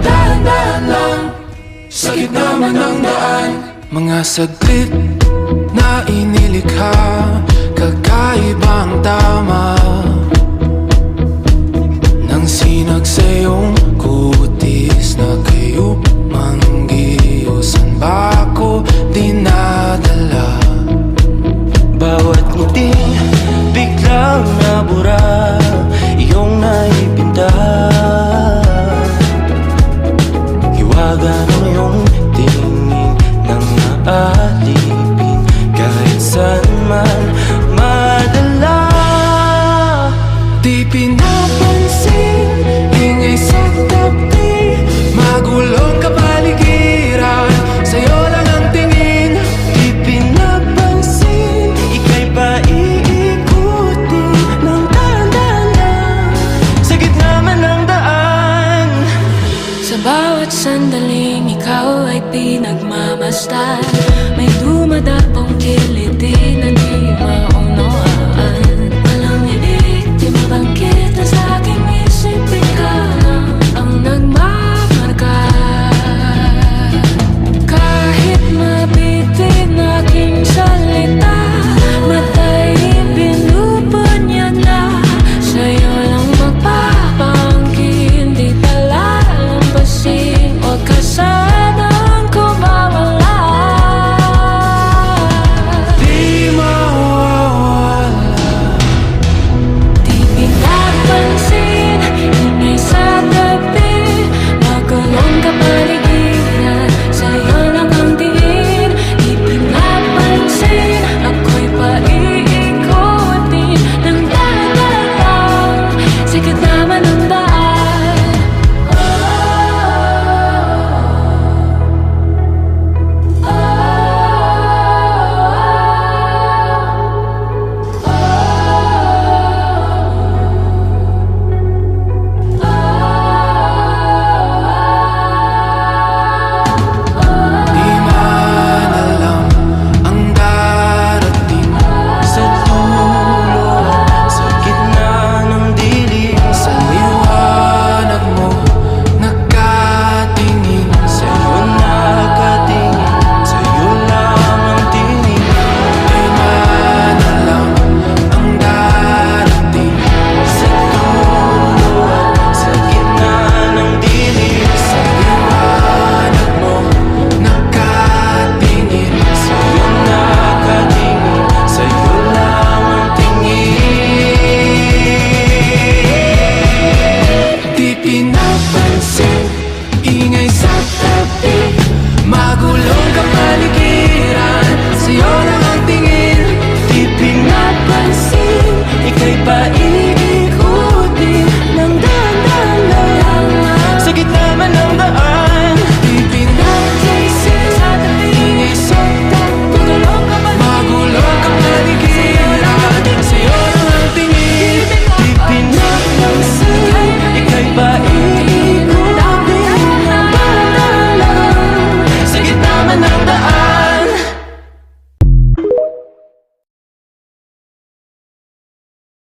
Dahan-dahan lang, sakit naman ang daan. Mga saglit na inilikha, kakaibang tama nang sinag sa iyong kutis na kayo manggiyo. San ba ako dinadala? Bawat ngiting biglang nabura, iyong naipinta. Hiwaga ng iyong tingin nang naalipin, kahit saan man madala. Di pinapansin, ingay sa tabi, magulong kapaligiran. Sa'yo